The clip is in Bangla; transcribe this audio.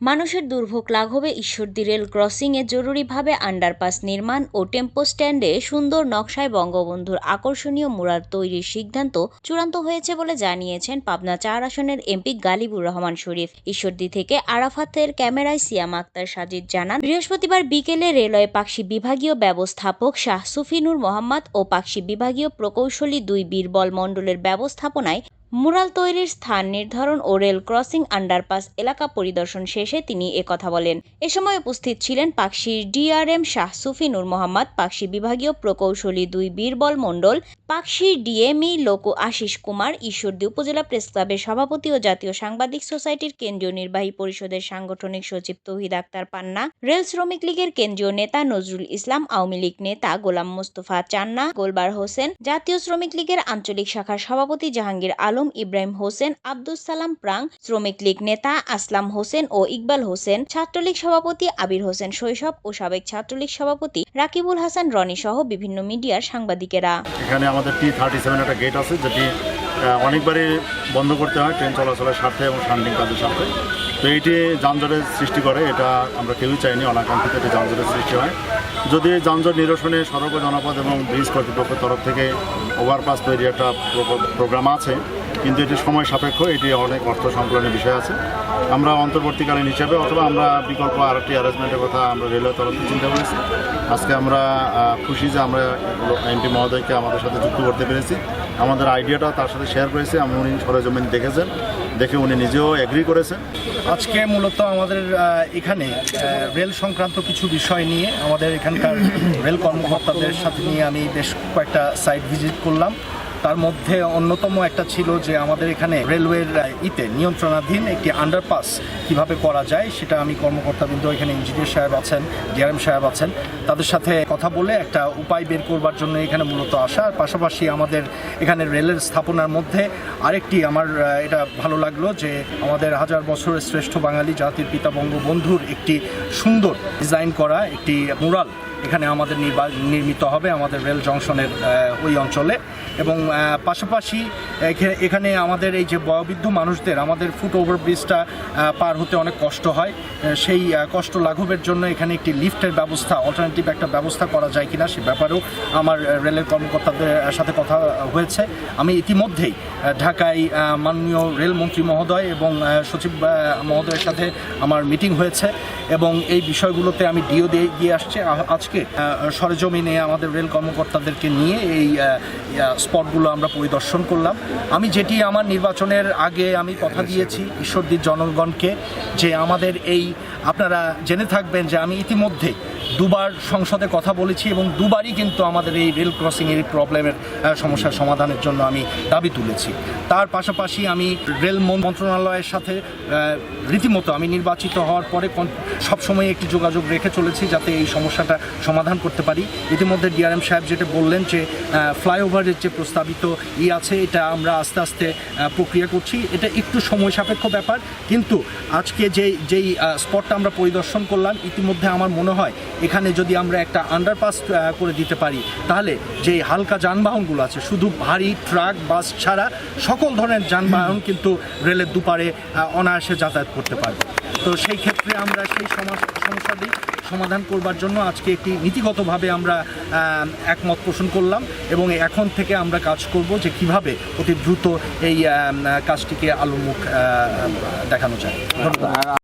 মানুষের দুর্ভোগ লাঘবে ঈশ্বরদী রেল ক্রসিংয়ে জরুরিভাবে আন্ডারপাস নির্মাণ ও টেম্পো স্ট্যান্ডে সুন্দর নকশায় বঙ্গবন্ধুর আকর্ষণীয় মুরাল তৈরির সিদ্ধান্ত চূড়ান্ত হয়েছে বলে জানিয়েছেন পাবনা ৪ আসনের এমপি গালিবুর রহমান শরীফ। ঈশ্বরদী থেকে আরাফাতের ক্যামেরায় সিয়াম আক্তার সাজিদ জানান, বৃহস্পতিবার বিকেলে রেলওয়ে পাকশি বিভাগীয় ব্যবস্থাপক শাহ সুফিনুর মোহাম্মদ ও পাকশি বিভাগীয় প্রকৌশলী ২ বীরবল মণ্ডলের ব্যবস্থাপনায় মুরাল তৈরির স্থান নির্ধারণ ও রেল ক্রসিং আন্ডারপাস এলাকা পরিদর্শন শেষে তিনি একথা বলেন। এ সময় উপস্থিত ছিলেন পাকশির ডিআরএম শাহ সুফিনুর মোহাম্মদ, পাকশি বিভাগীয় প্রকৌশলী ২ বীরবল মণ্ডল, পাকশির ডিএমই লোক আশিস কুমার, ঈশ্বরদী উপজেলা প্রেস ক্লাবের সভাপতি ও জাতীয় সাংবাদিক সোসাইটির কেন্দ্রীয় নির্বাহী পরিষদের সাংগঠনিক সচিব তৌহিদ আক্তার পান্না, রেল শ্রমিক লীগের কেন্দ্রীয় নেতা নজরুল ইসলাম, আওয়ামী লীগ নেতা গোলাম মোস্তফা চান্না, গোলবার হোসেন, জাতীয় শ্রমিক লীগের আঞ্চলিক শাখার সভাপতি জাহাঙ্গীর আলম, ইব্রাহিম হোসেন, আব্দুস সালাম প্রাং, শ্রমিক লীগ নেতা আসলাম হোসেন ও ইকবাল হোসেন, ছাত্রলীগ সভাপতি আবির হোসেন শৈশব ও সাবেক ছাত্রলীগ সভাপতি রাকিবুল হাসান রনি সহ বিভিন্ন মিডিয়ার সাংবাদিকেরা। এখানে আমাদের T37 একটা গেট আছে, যেটি অনেকবারই বন্ধ করতে হয় ট্রেন চলাচলের স্বার্থে এবং শান্তির কাজের স্বার্থে। তো এইটি যানজটের সৃষ্টি করে, এটা আমরা কেউই চাইনি, অনাকাঙ্ক্ষিত একটি যানজটের সৃষ্টি হয়। যদি যানজট নিরসনে সড়ক ও জনপদ এবং ব্রিজ কর্তৃপক্ষের তরফ থেকে ওভারপাস তৈরি একটা প্রোগ্রাম আছে, কিন্তু এটি সময় সাপেক্ষ, এটি অনেক অর্থ সংকলনের বিষয় আছে। আমরা অন্তর্বর্তীকালীন হিসাবে অথবা আমরা বিকল্প আরেকটি অ্যারেঞ্জমেন্টের কথা আমরা রেলওয়ে তরফ থেকে চিন্তা করেছি। আজকে আমরা খুশি যে আমরা এমপি মহোদয়কে আমাদের সাথে যুক্ত করতে পেরেছি, আমাদের আইডিয়াটা তার সাথে শেয়ার করেছি। উনি সরেজমিন দেখেছেন, দেখে উনি নিজেও এগ্রি করেছেন। আজকে মূলত আমাদের এখানে রেল সংক্রান্ত কিছু বিষয় নিয়ে আমাদের এখানকার রেল কর্মকর্তাদের সাথে নিয়ে আমি বেশ কয়েকটা সাইট ভিজিট করলাম। তার মধ্যে অন্যতম একটা ছিল যে আমাদের এখানে রেলওয়ের নিয়ন্ত্রণাধীন একটি আন্ডারপাস কিভাবে করা যায়, সেটা আমি কর্মকর্তাবৃন্দ, এখানে ইঞ্জিনিয়ার সাহেব আছেন, ডিআরএম সাহেব আছেন, তাদের সাথে কথা বলে একটা উপায় বের করবার জন্য এখানে মূলত আসা। পাশাপাশি আমাদের এখানে রেলের স্থাপনার মধ্যে আরেকটি আমার এটা ভালো লাগলো যে আমাদের হাজার বছরের শ্রেষ্ঠ বাঙালি জাতির পিতা বঙ্গবন্ধুর একটি সুন্দর ডিজাইন করা একটি মুরাল এখানে আমাদের নির্মিত হবে আমাদের রেল জংশনের ওই অঞ্চলে। এবং পাশাপাশি এখানে আমাদের এই যে বয়োবৃদ্ধ মানুষদের আমাদের ফুট ওভার ব্রিজটা পার হতে অনেক কষ্ট হয়, সেই কষ্ট লাঘবের জন্য এখানে একটি লিফটের ব্যবস্থা, অল্টারনেটিভ একটা ব্যবস্থা করা যায় কিনা সে ব্যাপারেও আমার রেলের কর্মকর্তাদের সাথে কথা হয়েছে। আমি ইতিমধ্যেই ঢাকায় মাননীয় রেলমন্ত্রী মহোদয় এবং সচিব মহোদয়ের সাথে আমার মিটিং হয়েছে এবং এই বিষয়গুলোতে আমি ডিও দিয়ে আসছে। আজকে সরেজমিনে আমাদের রেল কর্মকর্তাদেরকে নিয়ে এই স্পটগুলো আমরা পরিদর্শন করলাম। আমি যেটি আমার নির্বাচনের আগে আমি কথা দিয়েছি ঈশ্বরদীর জনগণকে, যে আমাদের এই আপনারা জেনে থাকবেন যে আমি ইতিমধ্যে দুবার সংসদে কথা বলেছি এবং দুবারই কিন্তু আমাদের এই রেল ক্রসিংয়ের প্রবলেমের সমস্যার সমাধানের জন্য আমি দাবি তুলেছি। তার পাশাপাশি আমি রেল মন্ত্রণালয়ের সাথে রীতিমতো আমি নির্বাচিত হওয়ার পরে সবসময় একটি যোগাযোগ রেখে চলেছি যাতে এই সমস্যাটা সমাধান করতে পারি। ইতিমধ্যে ডিআরএম সাহেব যেটা বললেন যে ফ্লাইওভারের যে প্রস্তাবিত আছে, এটা আমরা আস্তে আস্তে প্রক্রিয়া করছি। এটা একটু সময় সাপেক্ষ ব্যাপার, কিন্তু আজকে যেই স্পটটা আমরা পরিদর্শন করলাম, ইতিমধ্যে আমার মনে হয় এখানে যদি আমরা একটা আন্ডারপাস করে দিতে পারি, তাহলে যে হালকা যানবাহনগুলো আছে, শুধু ভারী ট্রাক বাস ছাড়া সকল ধরনের যানবাহন কিন্তু রেলের দুপারে অনায়াসে যাতায়াত করতে পারবে। তো সেই ক্ষেত্রে আমরা সেই সমস্যাটি সমাধান করবার জন্য আজকে একটি নীতিগতভাবে আমরা একমত পোষণ করলাম এবং এখন থেকে আমরা কাজ করব যে কিভাবে অতি দ্রুত এই কাজটিকে আলোমুখ দেখানো যায়। ধন্যবাদ।